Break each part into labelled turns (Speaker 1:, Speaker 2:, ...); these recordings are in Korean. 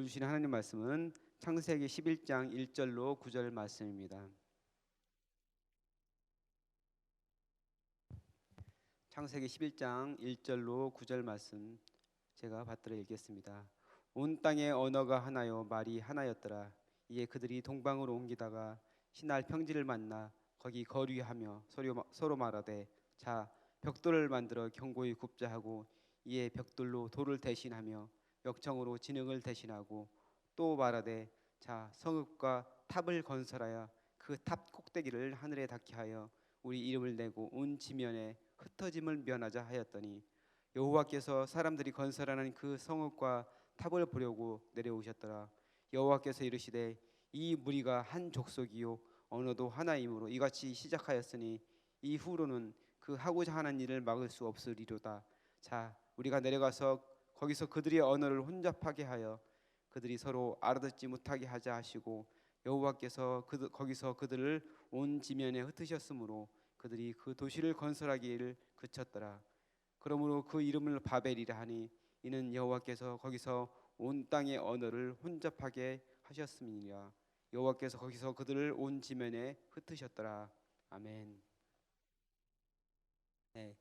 Speaker 1: 오늘 주시는 하나님 말씀은 창세기 11장 1절로 9절 말씀입니다. 창세기 11장 1절로 9절 말씀 제가 받들어 읽겠습니다. 온 땅의 언어가 하나요 말이 하나였더라. 이에 그들이 동방으로 옮기다가 신할 평지를 만나 거기 거류하며 서로 말하되 자 벽돌을 만들어 견고히 굽자 하고 이에 벽돌로 돌을 대신하며 역청으로 진흙을 대신하고 또 말하되 자 성읍과 탑을 건설하여 그 탑 꼭대기를 하늘에 닿게 하여 우리 이름을 내고 온 지면에 흩어짐을 면하자 하였더니 여호와께서 사람들이 건설하는 그 성읍과 탑을 보려고 내려오셨더라. 여호와께서 이르시되 이 무리가 한 족속이요 언어도 하나이므로 이같이 시작하였으니 이후로는 그 하고자 하는 일을 막을 수 없으리로다. 자 우리가 내려가서 거기서 그들의 언어를 혼잡하게 하여 그들이 서로 알아듣지 못하게 하자 하시고 여호와께서 거기서 그들을 온 지면에 흩으셨으므로 그들이 그 도시를 건설하기를 그쳤더라. 그러므로 그 이름을 바벨이라 하니 이는 여호와께서 거기서 온 땅의 언어를 혼잡하게 하셨음이니라. 여호와께서 거기서 그들을 온 지면에 흩으셨더라. 아멘. 네,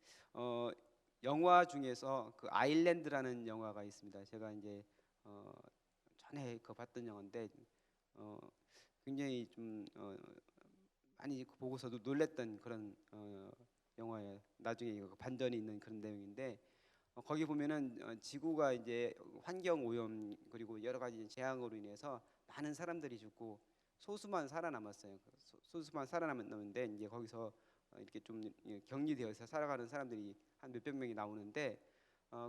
Speaker 1: 영화 중에서 그 아일랜드라는 영화가 있습니다. 제가 이제 전에 그 봤던 영화인데 굉장히 좀 많이 보고서도 놀랬던 그런 영화예요. 나중에 이거 반전이 있는 그런 내용인데 거기 보면은 지구가 이제 환경 오염 그리고 여러 가지 재앙으로 인해서 많은 사람들이 죽고 소수만 살아남았어요. 소수만 살아남았는데 이제 거기서 이렇게 좀 격리되어서 살아가는 사람들이 한 몇백 명이 나오는데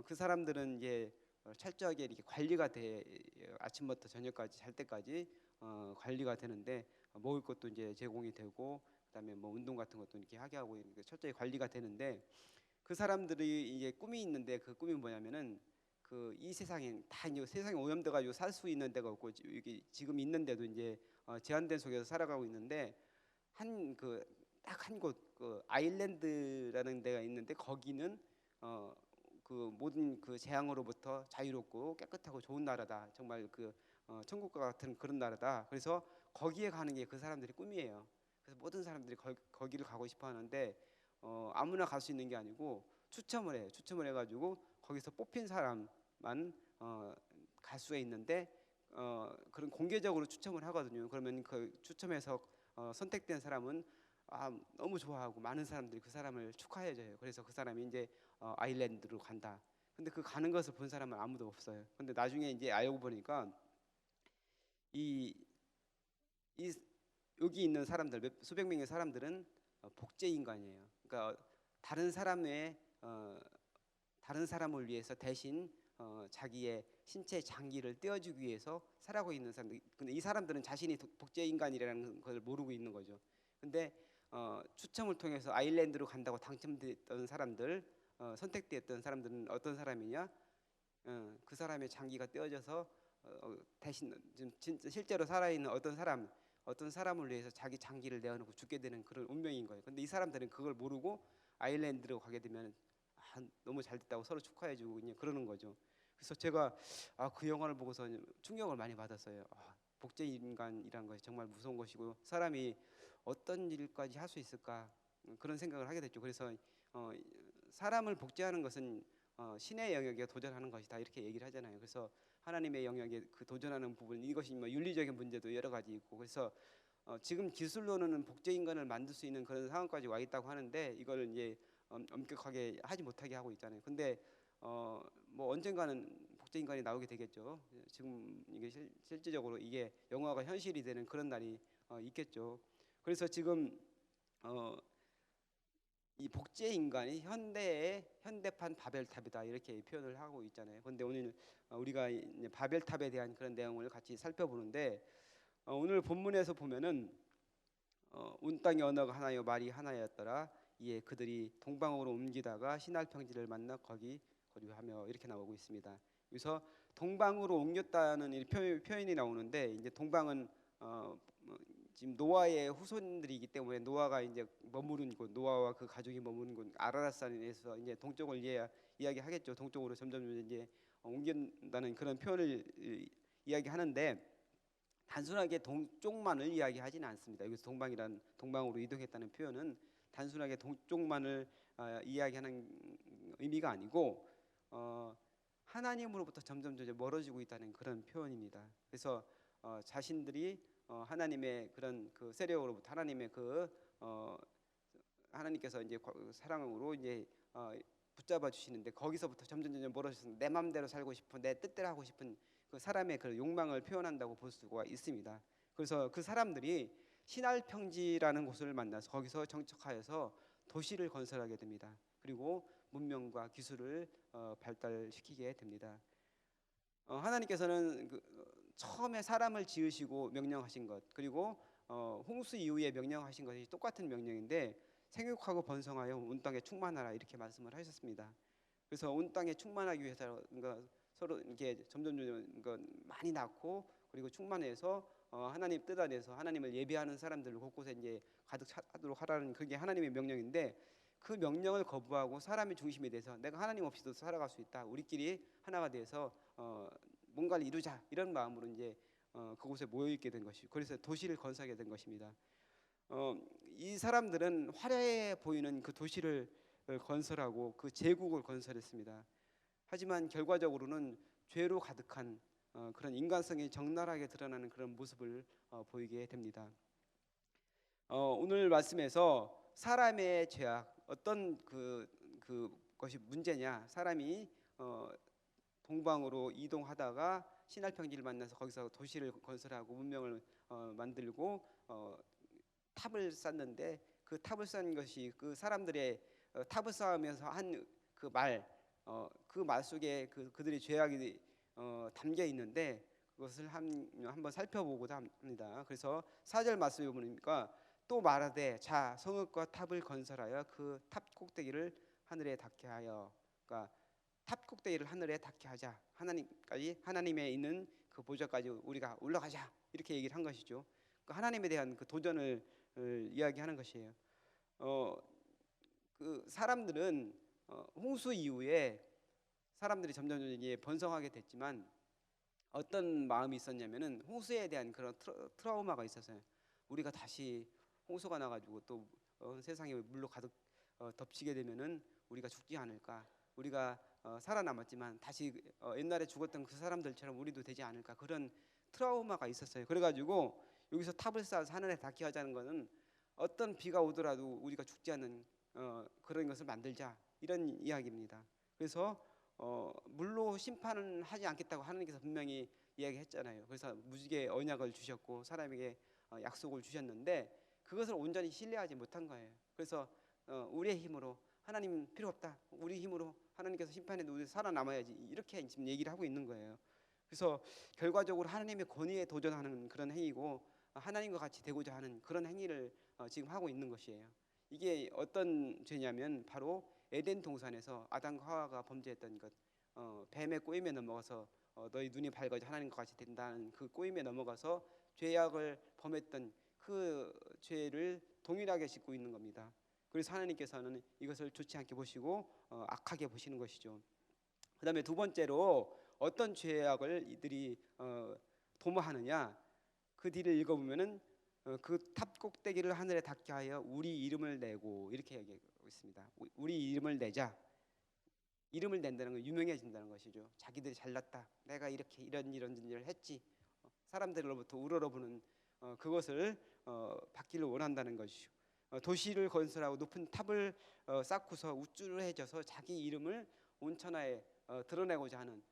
Speaker 1: 그 사람들은 이제 철저하게 이렇게 관리가 돼 아침부터 저녁까지 잘 때까지 관리가 되는데 먹을 것도 이제 제공이 되고 그다음에 뭐 운동 같은 것도 이렇게 하게 하고 이렇게 철저히 관리가 되는데 그 사람들이 이게 꿈이 있는데 그 꿈이 뭐냐면은 그 이 세상에 다 이제 세상에 오염돼 가지고 살 수 있는 데가 없고 여기 지금 있는데도 이제 제한된 속에서 살아가고 있는데 한 그 딱 한 곳 그 아일랜드라는 데가 있는데 거기는 그 모든 그 재앙으로부터 자유롭고 깨끗하고 좋은 나라다. 정말 그 천국과 같은 그런 나라다. 그래서 거기에 가는 게 그 사람들의 꿈이에요. 그래서 모든 사람들이 거기를 가고 싶어 하는데 아무나 갈 수 있는 게 아니고 추첨을 해요. 추첨을 해가지고 거기서 뽑힌 사람만 갈 수가 있는데 그런 공개적으로 추첨을 하거든요. 그러면 그 추첨해서 선택된 사람은 너무 좋아하고 많은 사람들이 그 사람을 축하해줘요. 그래서 그 사람이 이제 아일랜드로 간다. 근데 그 가는 것을 본 사람은 아무도 없어요. 근데 나중에 이제 알고 보니까 이, 이 여기 있는 사람들 수백 명의 사람들은 복제 인간이에요. 그러니까 다른 사람을 위해서 대신 자기의 신체 장기를 떼어주기 위해서 살아가고 있는 사람들. 근데 이 사람들은 자신이 복제 인간이라는 걸 모르고 있는 거죠. 근데 추첨을 통해서 아일랜드로 간다고 당첨됐던 사람들, 선택됐던 사람들은 어떤 사람이냐? 그 사람의 장기가 떼어져서 대신 진짜 실제로 살아있는 어떤 사람을 위해서 자기 장기를 내어놓고 죽게 되는 그런 운명인 거예요. 근데 이 사람들은 그걸 모르고 아일랜드로 가게 되면 너무 잘 됐다고 서로 축하해주고 그냥 그러는 거죠. 그래서 제가 그 영화를 보고서 충격을 많이 받았어요. 복제 인간이란 것이 정말 무서운 것이고 사람이 어떤 일까지 할 수 있을까 그런 생각을 하게 됐죠. 그래서 사람을 복제하는 것은 신의 영역에 도전하는 것이다 이렇게 얘기를 하잖아요. 그래서 하나님의 영역에 그 도전하는 부분 이것이 뭐 윤리적인 문제도 여러 가지 있고 그래서 지금 기술로는 복제 인간을 만들 수 있는 그런 상황까지 와 있다고 하는데 이걸 이제 엄격하게 하지 못하게 하고 있잖아요. 근데 뭐 언젠가는 복제 인간이 나오게 되겠죠. 지금 이게 실질적으로 이게 영화가 현실이 되는 그런 날이 있겠죠. 그래서 지금 이 복제 인간이 현대판 바벨탑이다 이렇게 표현을 하고 있잖아요. 그런데 오늘 우리가 이제 바벨탑에 대한 그런 내용을 같이 살펴보는데 오늘 본문에서 보면은 온 땅의 언어가 하나요 말이 하나였더라. 이에 그들이 동방으로 옮기다가 신할 평지를 만나 거기 거류하며 이렇게 나오고 있습니다. 여기서 동방으로 옮겼다는 표현이 나오는데 이제 동방은 지금 노아의 후손들이기 때문에 노아가 이제 머무른 곳, 노아와 그 가족이 머무른 곳 아라랏산에서 이제 동쪽을 이야기하겠죠. 동쪽으로 점점 이제 옮긴다는 그런 표현을 이야기하는데 단순하게 동쪽만을 이야기하지는 않습니다. 여기서 동방으로 이동했다는 표현은 단순하게 동쪽만을 이야기하는 의미가 아니고 하나님으로부터 점점 멀어지고 있다는 그런 표현입니다. 그래서 자신들이 하나님의 그런 그 세력으로부터 하나님의 하나님께서 이제 사랑으로 이제 붙잡아 주시는데 거기서부터 점점 멀어져서 내 마음대로 살고 싶은 내 뜻대로 하고 싶은 그 사람의 그 욕망을 표현한다고 볼 수가 있습니다. 그래서 그 사람들이 신할평지라는 곳을 만나서 거기서 정착하여서 도시를 건설하게 됩니다. 그리고 문명과 기술을 발달시키게 됩니다. 하나님께서는 처음에 사람을 지으시고 명령하신 것, 그리고 홍수 이후에 명령하신 것이 똑같은 명령인데 생육하고 번성하여 온 땅에 충만하라 이렇게 말씀을 하셨습니다. 그래서 온 땅에 충만하기 위해서 서로 이렇게 점점 많이 낳고 그리고 충만해서 하나님 뜻 안에서 하나님을 예배하는 사람들을 곳곳에 이제 가득 차도록 하라는 그게 하나님의 명령인데 그 명령을 거부하고 사람의 중심이 돼서 내가 하나님 없이도 살아갈 수 있다. 우리끼리 하나가 돼서 뭔가를 이루자 이런 마음으로 이제 그곳에 모여 있게 된 것이고 그래서 도시를 건설하게 된 것입니다. 이 사람들은 화려해 보이는 그 도시를 건설하고 그 제국을 건설했습니다. 하지만 결과적으로는 죄로 가득한 그런 인간성이 적나라하게 드러나는 그런 모습을 보이게 됩니다. 오늘 말씀에서 사람의 죄악 어떤 그것이 문제냐? 사람이 동방으로 이동하다가 신할평지를 만나서 거기서 도시를 건설하고 문명을 만들고 탑을 쌓는데 그 탑을 쌓은 것이 그 사람들의 탑을 쌓으면서 한 그 말 속에 그들의 죄악이 담겨 있는데 그것을 한번 살펴보고자 합니다. 그래서 4절 말씀에 보니까 또 말하되 자 성읍과 탑을 건설하여 그 탑 꼭대기를 하늘에 닿게 하여 그러니까 탑 꼭대기를 하늘에 닿게 하자. 하나님의 있는 그 보좌까지 우리가 올라가자 이렇게 얘기를 한 것이죠. 하나님에 대한 그 도전을 이야기하는 것이에요. 그 사람들은 홍수 이후에 사람들이 점점 이제 번성하게 됐지만 어떤 마음이 있었냐면은 홍수에 대한 그런 트라우마가 있었어요. 우리가 다시 홍수가 나가지고 또 세상에 물로 가득 덮치게 되면은 우리가 죽지 않을까? 우리가 살아남았지만 다시 옛날에 죽었던 그 사람들처럼 우리도 되지 않을까? 그런 트라우마가 있었어요. 그래가지고 여기서 탑을 쌓아서 하늘에 닿게 하자는 것은 어떤 비가 오더라도 우리가 죽지 않는 그런 것을 만들자 이런 이야기입니다. 그래서 물로 심판은 하지 않겠다고 하나님께서 분명히 이야기했잖아요. 그래서 무지개 언약을 주셨고 사람에게 약속을 주셨는데 그것을 온전히 신뢰하지 못한 거예요. 그래서 우리의 힘으로 하나님 필요 없다. 우리 힘으로 하나님께서 심판해도 우리 살아남아야지 이렇게 지금 얘기를 하고 있는 거예요. 그래서 결과적으로 하나님의 권위에 도전하는 그런 행위고 하나님과 같이 되고자 하는 그런 행위를 지금 하고 있는 것이에요. 이게 어떤 죄냐면 바로 에덴 동산에서 아담과 하와가 범죄했던 것, 뱀의 꼬임에 넘어가서 너희 눈이 밝아져 하나님과 같이 된다는 그 꼬임에 넘어가서 죄악을 범했던 그 죄를 동일하게 짓고 있는 겁니다. 그래서 하나님께서는 이것을 좋지 않게 보시고 악하게 보시는 것이죠. 그 다음에 두 번째로 어떤 죄악을 이들이 도모하느냐 그 뒤를 읽어보면은 그 탑 꼭대기를 하늘에 닿게 하여 우리 이름을 내고 이렇게 얘기하고 있습니다. 우리 이름을 내자. 이름을 낸다는 건 유명해진다는 것이죠. 자기들이 잘났다. 내가 이렇게 이런 일을 했지. 사람들로부터 우러러보는 그것을 받기를 원한다는 것이죠. 도시를 건설하고 높은 탑을 쌓고서 우쭐해져서 자기 이름을 온 천하에 드러내고자 하는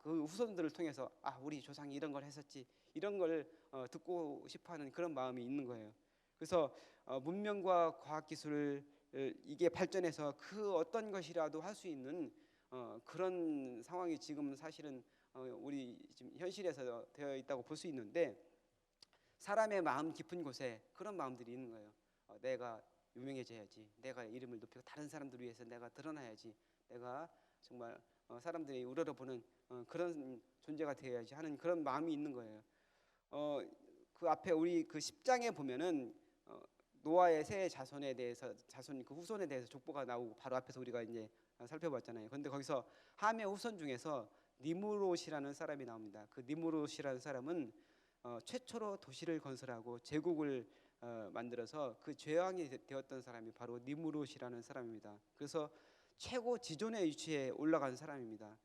Speaker 1: 그 후손들을 통해서 우리 조상이 이런 걸 했었지 이런 걸 듣고 싶어하는 그런 마음이 있는 거예요. 그래서 문명과 과학기술을 이게 발전해서 그 어떤 것이라도 할 수 있는 그런 상황이 지금 사실은 우리 지금 현실에서 되어 있다고 볼 수 있는데 사람의 마음 깊은 곳에 그런 마음들이 있는 거예요. 내가 유명해져야지. 내가 이름을 높이고 다른 사람들을 위해서 내가 드러나야지. 내가 정말 사람들이 우러러보는 그런 존재가 되어야지 하는 그런 마음이 있는 거예요. 그 앞에 우리 그 10장에 보면은 노아의 세 자손에 대해서 자손 그 후손에 대해서 족보가 나오고 바로 앞에서 우리가 이제 살펴봤잖아요. 그런데 거기서 함의 후손 중에서 니무롯이라는 사람이 나옵니다. 그 니무롯이라는 사람은 최초로 도시를 건설하고 제국을 만들어서 그 제왕이 되었던 사람이 바로 니무롯이라는 사람입니다. 그래서 최고 지존의 위치에 올라간 사람입니다.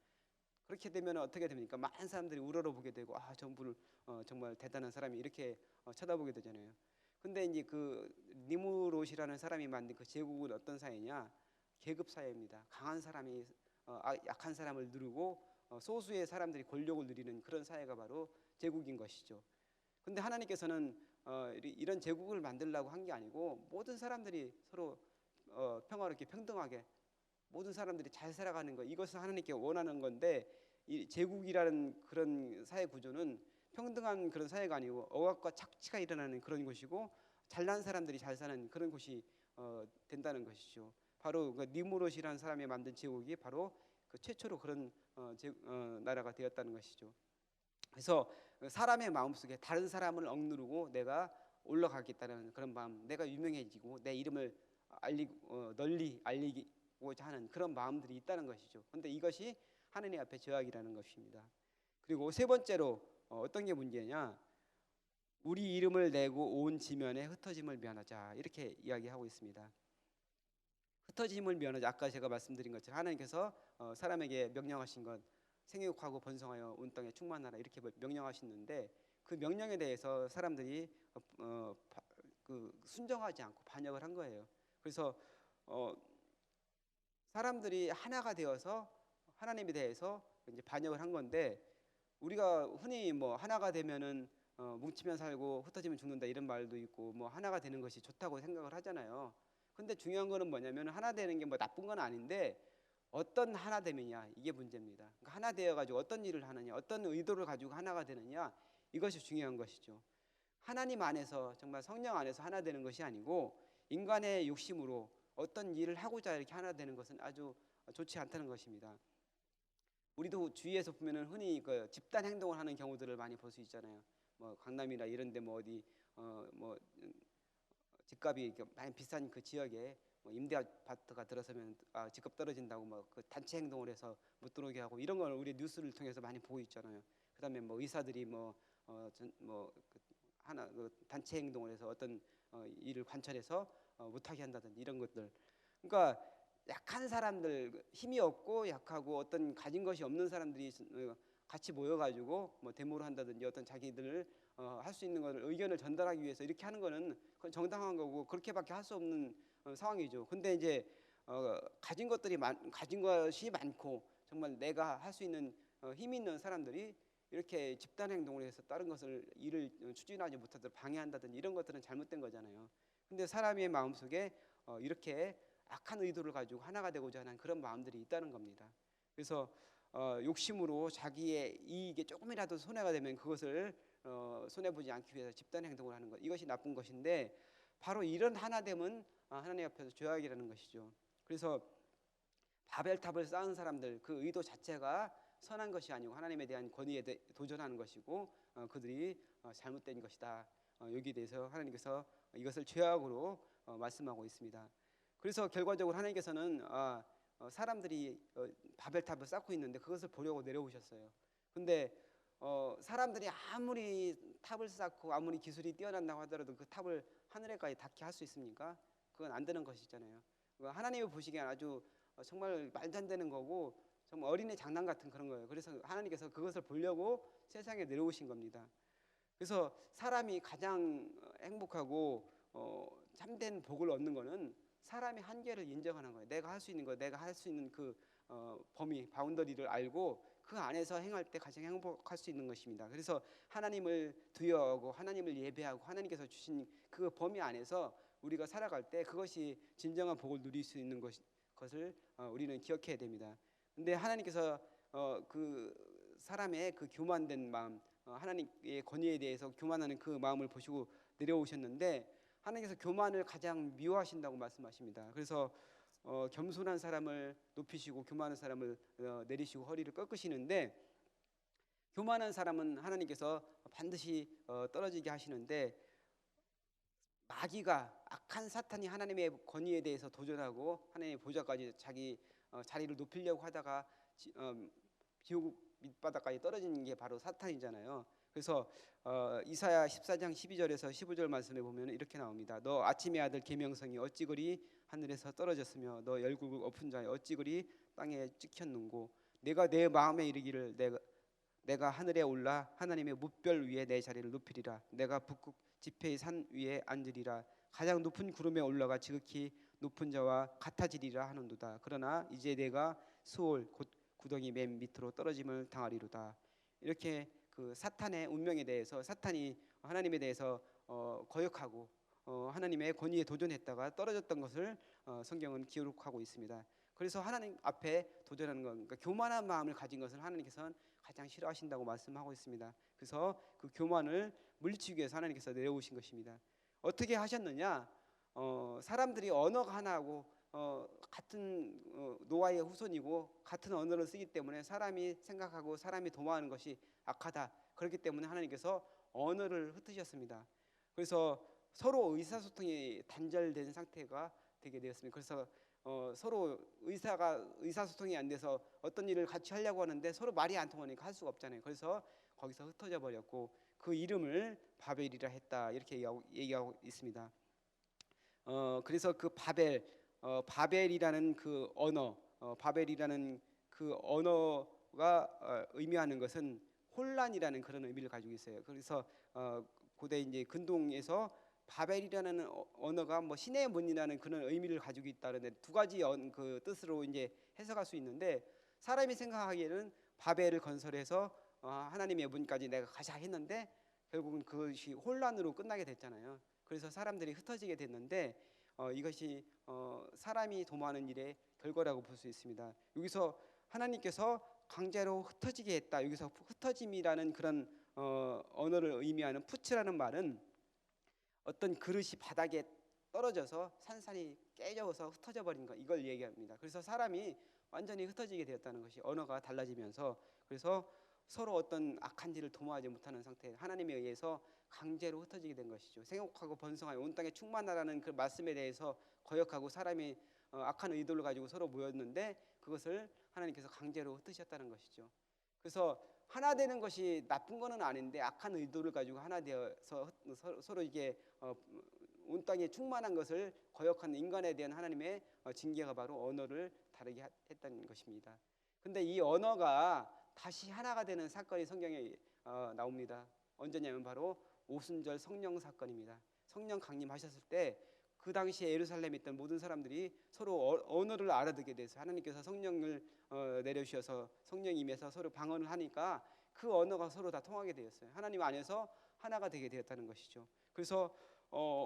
Speaker 1: 그렇게 되면 어떻게 됩니까? 많은 사람들이 우러러보게 되고 저분을 정말 대단한 사람이 이렇게 쳐다보게 되잖아요. 근데 이제 그 니무롯이라는 사람이 만든 그 제국은 어떤 사회냐? 계급 사회입니다. 강한 사람이 약한 사람을 누르고 소수의 사람들이 권력을 누리는 그런 사회가 바로 제국인 것이죠. 근데 하나님께서는 이런 제국을 만들려고 한 게 아니고 모든 사람들이 서로 평화롭게 평등하게 모든 사람들이 잘 살아가는 것, 이것을 하나님께 원하는 건데, 이 제국이라는 그런 사회 구조는 평등한 그런 사회가 아니고 억압과 착취가 일어나는 그런 곳이고 잘난 사람들이 잘 사는 그런 곳이 된다는 것이죠. 바로 그 니무롯이라는 사람이 만든 제국이 바로 그 최초로 그런 나라가 되었다는 것이죠. 그래서 사람의 마음속에 다른 사람을 억누르고 내가 올라가겠다는 그런 마음, 내가 유명해지고 내 이름을 널리 알리고자 하는 그런 마음들이 있다는 것이죠. 그런데 이것이 하느님 앞에 죄악이라는 것입니다. 그리고 세 번째로 어떤 게 문제냐? 우리 이름을 내고 온 지면에 흩어짐을 면하자, 이렇게 이야기하고 있습니다. 흩어짐을 면하자. 아까 제가 말씀드린 것처럼 하나님께서 사람에게 명령하신 것, 생육하고 번성하여 온 땅에 충만하라, 이렇게 명령하시는데 그 명령에 대해서 사람들이 순종하지 않고 반역을 한 거예요. 그래서 사람들이 하나가 되어서 하나님에 대해서 이제 반역을 한 건데, 우리가 흔히 뭐 하나가 되면은 뭉치면 살고 흩어지면 죽는다 이런 말도 있고 뭐 하나가 되는 것이 좋다고 생각을 하잖아요. 근데 중요한 거는 뭐냐면 하나 되는 게 뭐 나쁜 건 아닌데 어떤 하나 되느냐, 이게 문제입니다. 그러니까 하나 되어 가지고 어떤 일을 하느냐, 어떤 의도를 가지고 하나가 되느냐, 이것이 중요한 것이죠. 하나님 안에서 정말 성령 안에서 하나 되는 것이 아니고 인간의 욕심으로 어떤 일을 하고자 이렇게 하나 되는 것은 아주 좋지 않다는 것입니다. 우리도 주위에서 보면은 흔히 그 집단 행동을 하는 경우들을 많이 볼 수 있잖아요. 뭐 강남이나 이런데 뭐 어디 뭐 집값이 많이 비싼 그 지역에 뭐 임대 아파트가 들어서면 집값 떨어진다고 뭐 그 단체 행동을 해서 못 들어오게 하고, 이런 걸 우리 뉴스를 통해서 많이 보고 있잖아요. 그다음에 뭐 의사들이 하나 그 단체 행동을 해서 어떤 일을 관철해서 못하게 한다든지 이런 것들. 그러니까 약한 사람들, 힘이 없고 약하고 어떤 가진 것이 없는 사람들이 같이 모여가지고 뭐 데모를 한다든지 어떤 자기들 할 수 있는 것을 의견을 전달하기 위해서 이렇게 하는 거는 그건 정당한 거고 그렇게밖에 할 수 없는 상황이죠. 근데 이제 가진 것이 많고 정말 내가 할 수 있는 힘 있는 사람들이 이렇게 집단 행동을 해서 다른 것을 일을 추진하지 못하도록 방해한다든지 이런 것들은 잘못된 거잖아요. 근데 사람의 마음속에 이렇게 악한 의도를 가지고 하나가 되고자 하는 그런 마음들이 있다는 겁니다. 그래서 욕심으로 자기의 이익에 조금이라도 손해가 되면 그것을 손해 보지 않기 위해서 집단 행동을 하는 것, 이것이 나쁜 것인데 바로 이런 하나됨은 하나님 앞에서 죄악이라는 것이죠. 그래서 바벨탑을 쌓은 사람들, 그 의도 자체가 선한 것이 아니고 하나님에 대한 권위에 도전하는 것이고 그들이 잘못된 것이다. 여기에 대해서 하나님께서 이것을 죄악으로 말씀하고 있습니다. 그래서 결과적으로 하나님께서는 사람들이 바벨탑을 쌓고 있는데 그것을 보려고 내려오셨어요. 근데 사람들이 아무리 탑을 쌓고 아무리 기술이 뛰어난다고 하더라도 그 탑을 하늘에까지 닿게 할 수 있습니까? 그건 안 되는 것이잖아요. 하나님이 보시기엔 아주 정말 말도 안 되는 거고 정말 어린애 장난 같은 그런 거예요. 그래서 하나님께서 그것을 보려고 세상에 내려오신 겁니다. 그래서 사람이 가장 행복하고 참된 복을 얻는 거는 사람의 한계를 인정하는 거예요. 내가 할 수 있는 거, 내가 할 수 있는 그 범위, 바운더리를 알고 그 안에서 행할 때 가장 행복할 수 있는 것입니다. 그래서 하나님을 두려워하고 하나님을 예배하고 하나님께서 주신 그 범위 안에서 우리가 살아갈 때 그것이 진정한 복을 누릴 수 있는 것을 우리는 기억해야 됩니다. 근데 하나님께서 그 사람의 그 교만된 마음, 하나님의 권위에 대해서 교만하는 그 마음을 보시고 내려오셨는데 하나님께서 교만을 가장 미워하신다고 말씀하십니다. 그래서 겸손한 사람을 높이시고 교만한 사람을 내리시고 허리를 꺾으시는데, 교만한 사람은 하나님께서 반드시 떨어지게 하시는데 마귀가, 악한 사탄이 하나님의 권위에 대해서 도전하고 하나님의 보좌까지 자기 자리를 높이려고 하다가 밑바닥까지 떨어지는 게 바로 사탄이잖아요. 그래서 이사야 14장 12절에서 15절 말씀에 보면 이렇게 나옵니다. 너 아침의 아들 계명성이 어찌 그리 하늘에서 떨어졌으며 너 열국을 엎은 자여 어찌 그리 땅에 찍혔는고 내가 내 마음에 이르기를 내가 하늘에 올라 하나님의 뭇별 위에 내 자리를 높이리라. 내가 북극 지폐의 산 위에 앉으리라. 가장 높은 구름에 올라가 지극히 높은 자와 같아지리라 하는도다. 그러나 이제 내가 수올 곧 구덩이 맨 밑으로 떨어짐을 당하리로다. 이렇게 그 사탄의 운명에 대해서 사탄이 하나님에 대해서 거역하고 하나님의 권위에 도전했다가 떨어졌던 것을 성경은 기록하고 있습니다. 그래서 하나님 앞에 도전하는 것, 그러니까 교만한 마음을 가진 것을 하나님께서는 가장 싫어하신다고 말씀하고 있습니다. 그래서 그 교만을 물리치기 위해서 하나님께서 내려오신 것입니다. 어떻게 하셨느냐? 사람들이 언어가 하나하고 같은 노아의 후손이고 같은 언어를 쓰기 때문에 사람이 생각하고 사람이 도모하는 것이 악하다. 그렇기 때문에 하나님께서 언어를 흩으셨습니다. 그래서 서로 의사소통이 단절된 상태가 되게 되었습니다. 그래서 서로 의사소통이 안 돼서 어떤 일을 같이 하려고 하는데 서로 말이 안 통하니까 할 수가 없잖아요. 그래서 거기서 흩어져 버렸고 그 이름을 바벨이라 했다. 이렇게 얘기하고 있습니다. 그래서 그 바벨이라는 그 언어, 바벨이라는 그 언어가 의미하는 것은 혼란이라는 그런 의미를 가지고 있어요. 그래서 고대 이제 근동에서 바벨이라는 언어가 뭐 신의 문이라는 그런 의미를 가지고 있다는데 두 가지 그 뜻으로 이제 해석할 수 있는데 사람이 생각하기에는 바벨을 건설해서 하나님의 문까지 내가 가자 했는데 결국은 그것이 혼란으로 끝나게 됐잖아요. 그래서 사람들이 흩어지게 됐는데 이것이 사람이 도모하는 일의 결과라고 볼 수 있습니다. 여기서 하나님께서 강제로 흩어지게 했다. 여기서 흩어짐이라는 그런 언어를 의미하는 푸츠라는 말은 어떤 그릇이 바닥에 떨어져서 산산이 깨져서 흩어져 버린 것, 이걸 얘기합니다. 그래서 사람이 완전히 흩어지게 되었다는 것이 언어가 달라지면서 그래서 서로 어떤 악한 일을 도모하지 못하는 상태, 하나님에 의해서 강제로 흩어지게 된 것이죠. 생육하고 번성하여 온 땅에 충만하라는 그 말씀에 대해서 거역하고 사람이 악한 의도를 가지고 서로 모였는데 그것을 하나님께서 강제로 흩으셨다는 것이죠. 그래서 하나 되는 것이 나쁜 것은 아닌데 악한 의도를 가지고 하나 되어서 서로 이게 온 땅에 충만한 것을 거역하는 인간에 대한 하나님의 징계가 바로 언어를 다르게 했다는 것입니다. 근데 이 언어가 다시 하나가 되는 사건이 성경에 나옵니다. 언제냐면 바로 오순절 성령 사건입니다. 성령 강림하셨을 때 그 당시에 예루살렘에 있던 모든 사람들이 서로 언어를 알아듣게 돼서 하나님께서 성령을 내려주셔서 성령이 임해서 서로 방언을 하니까 그 언어가 서로 다 통하게 되었어요. 하나님 안에서 하나가 되게 되었다는 것이죠. 그래서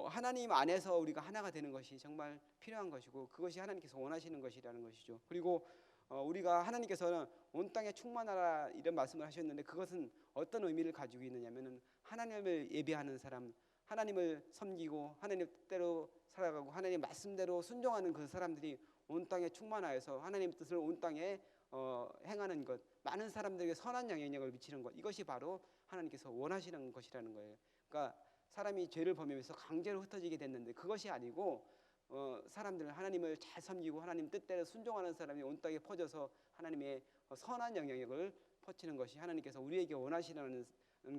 Speaker 1: 하나님 안에서 우리가 하나가 되는 것이 정말 필요한 것이고 그것이 하나님께서 원하시는 것이라는 것이죠. 그리고 우리가 하나님께서는 온 땅에 충만하라 이런 말씀을 하셨는데 그것은 어떤 의미를 가지고 있느냐면은 하나님을 예배하는 사람, 하나님을 섬기고 하나님 뜻대로 살아가고 하나님 말씀대로 순종하는 그 사람들이 온 땅에 충만하여서 하나님 뜻을 온 땅에 행하는 것, 많은 사람들에게 선한 영향력을 미치는 것, 이것이 바로 하나님께서 원하시는 것이라는 거예요. 그러니까 사람이 죄를 범하면서 강제로 흩어지게 됐는데 그것이 아니고 사람들 하나님을 잘 섬기고 하나님 뜻대로 순종하는 사람이 온 땅에 퍼져서 하나님의 선한 영향력을 퍼치는 것이 하나님께서 우리에게 원하시는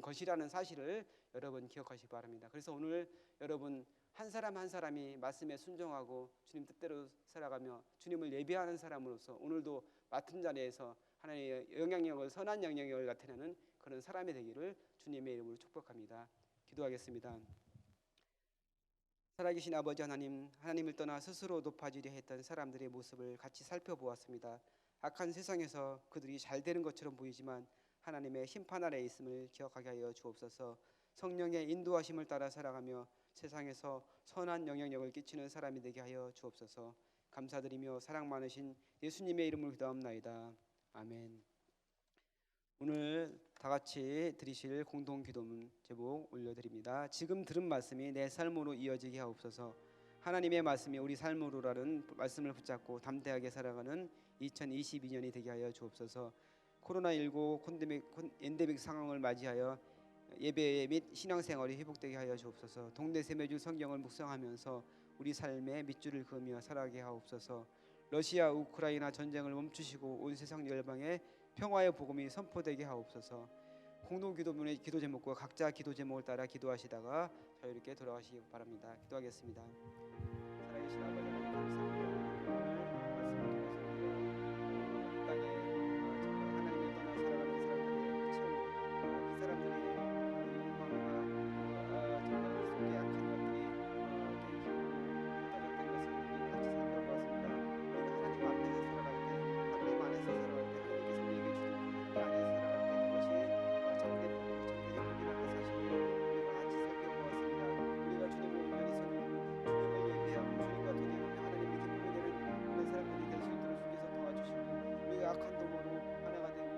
Speaker 1: 것이라는 사실을 여러분 기억하시기 바랍니다. 그래서 오늘 여러분 한 사람 한 사람이 말씀에 순종하고 주님 뜻대로 살아가며 주님을 예배하는 사람으로서 오늘도 맡은 자리에서 하나님의 영향력을 선한 영향력을 나타내는 그런 사람이 되기를 주님의 이름으로 축복합니다. 기도하겠습니다. 살아계신 아버지 하나님, 하나님을 떠나 스스로 높아지려 했던 사람들의 모습을 같이 살펴보았습니다. 악한 세상에서 그들이 잘 되는 것처럼 보이지만 하나님의 심판 아래 있음을 기억하게 하여 주옵소서. 성령의 인도하심을 따라 살아가며 세상에서 선한 영향력을 끼치는 사람이 되게 하여 주옵소서. 감사드리며 사랑 많으신 예수님의 이름으로 기도합나이다. 아멘. 오늘 다 같이 드리실 공동 기도문 제목 올려드립니다. 지금 들은 말씀이 내 삶으로 이어지게 하옵소서. 하나님의 말씀이 우리 삶으로라는 말씀을 붙잡고 담대하게 살아가는 2022년이 되게 하여 주옵소서. 코로나19 엔데믹 상황을 맞이하여 예배 및 신앙생활이 회복되게 하여 주옵소서. 동네 세매주 성경을 묵상하면서 우리 삶의 밑줄을 그으며 살아가게 하옵소서. 러시아 우크라이나 전쟁을 멈추시고 온 세상 열방에 평화의 복음이 선포되게 하옵소서. 공동 기도문의 기도 제목과 각자 기도 제목을 따라 기도하시다가 자유롭게 돌아가시기 바랍니다. 기도하겠습니다. 살아계신 아버지 하나님 감사합니다.